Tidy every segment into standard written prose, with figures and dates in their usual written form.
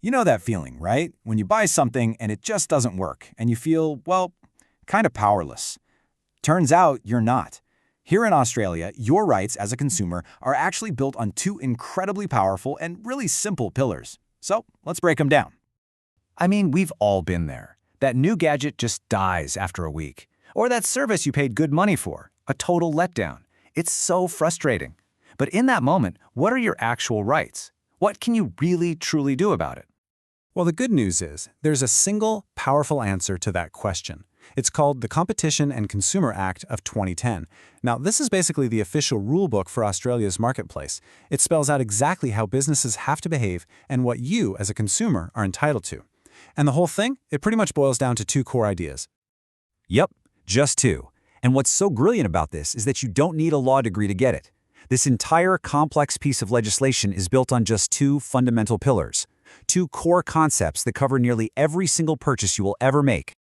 You know that feeling, right? When you buy something and it just doesn't work, and you feel, well, kind of powerless. Turns out you're not. Here in Australia, your rights as a consumer are actually built on two incredibly powerful and really simple pillars. So let's break them down. I mean, we've all been there. That new gadget just dies after a week. Or that service you paid good money for, a total letdown. It's so frustrating. But in that moment, what are your actual rights? What can you really, truly do about it? Well, the good news is there's a single, powerful answer to that question. It's called the Competition and Consumer Act of 2010. Now, this is basically the official rulebook for Australia's marketplace. It spells out exactly how businesses have to behave and what you, as a consumer, are entitled to. And the whole thing, it pretty much boils down to two core ideas. Yep, just two. And what's so brilliant about this is that you don't need a law degree to get it. This entire complex piece of legislation is built on just two fundamental pillars, two core concepts that cover nearly every single purchase you will ever make.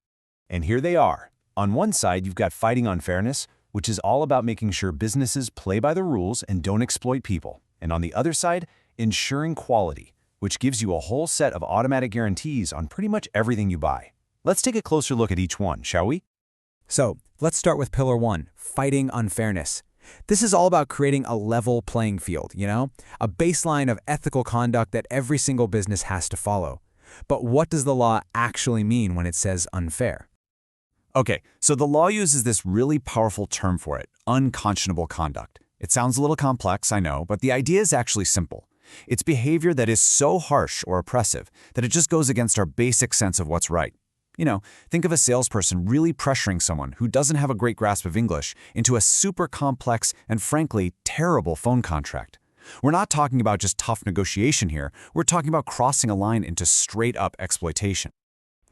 And here they are. On one side, you've got fighting unfairness, which is all about making sure businesses play by the rules and don't exploit people. And on the other side, ensuring quality, which gives you a whole set of automatic guarantees on pretty much everything you buy. Let's take a closer look at each one, shall we? So, let's start with Pillar 1, fighting unfairness. This is all about creating a level playing field, a baseline of ethical conduct that every single business has to follow. But what does the law actually mean when it says unfair? Okay, so the law uses this really powerful term for it, unconscionable conduct. It sounds a little complex, I know, but the idea is actually simple. It's behavior that is so harsh or oppressive that it just goes against our basic sense of what's right. Think of a salesperson really pressuring someone who doesn't have a great grasp of English into a super complex and frankly terrible phone contract. We're not talking about just tough negotiation here, we're talking about crossing a line into straight-up exploitation.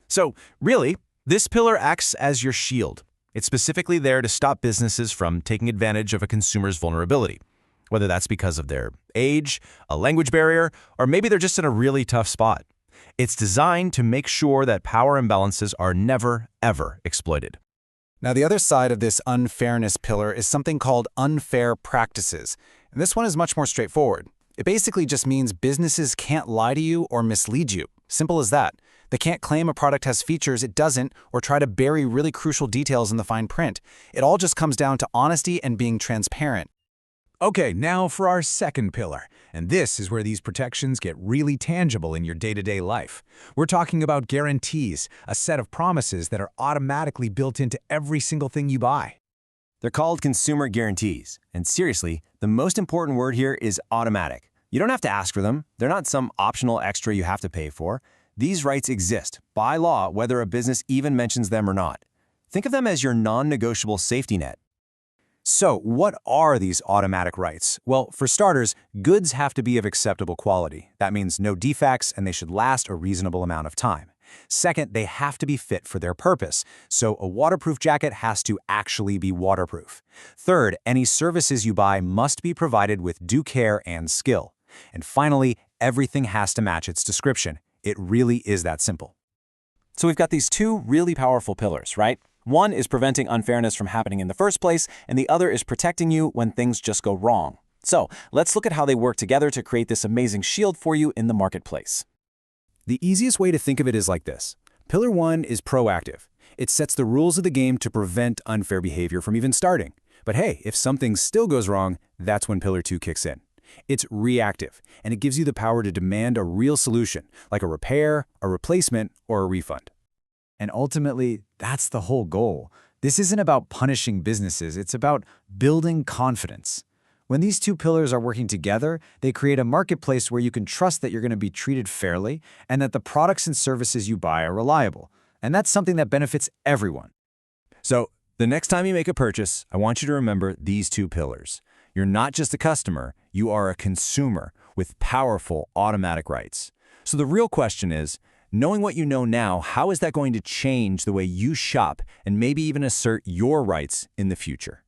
So, really, this pillar acts as your shield. It's specifically there to stop businesses from taking advantage of a consumer's vulnerability, whether that's because of their age, a language barrier, or maybe they're just in a really tough spot. It's designed to make sure that power imbalances are never, ever exploited. Now, the other side of this unfairness pillar is something called unfair practices. And this one is much more straightforward. It basically just means businesses can't lie to you or mislead you. Simple as that. They can't claim a product has features it doesn't or try to bury really crucial details in the fine print. It all just comes down to honesty and being transparent. Okay, now for our second pillar. And this is where these protections get really tangible in your day-to-day life. We're talking about guarantees, a set of promises that are automatically built into every single thing you buy. They're called consumer guarantees. And seriously, the most important word here is automatic. You don't have to ask for them. They're not some optional extra you have to pay for. These rights exist, by law, whether a business even mentions them or not. Think of them as your non-negotiable safety net. So, what are these automatic rights? Well, for starters, goods have to be of acceptable quality. That means no defects, and they should last a reasonable amount of time. Second, they have to be fit for their purpose. So, a waterproof jacket has to actually be waterproof. Third, any services you buy must be provided with due care and skill. And finally, everything has to match its description. It really is that simple. So we've got these two really powerful pillars, right? One is preventing unfairness from happening in the first place, and the other is protecting you when things just go wrong. So let's look at how they work together to create this amazing shield for you in the marketplace. The easiest way to think of it is like this. Pillar 1 is proactive. It sets the rules of the game to prevent unfair behavior from even starting. But hey, if something still goes wrong, that's when Pillar 2 kicks in. It's reactive, and it gives you the power to demand a real solution, like a repair, a replacement, or a refund. And ultimately, that's the whole goal. This isn't about punishing businesses, it's about building confidence. When these two pillars are working together, they create a marketplace where you can trust that you're going to be treated fairly and that the products and services you buy are reliable. And that's something that benefits everyone. So, the next time you make a purchase, I want you to remember these two pillars. You're not just a customer, you are a consumer with powerful automatic rights. So the real question is, knowing what you know now, how is that going to change the way you shop and maybe even assert your rights in the future?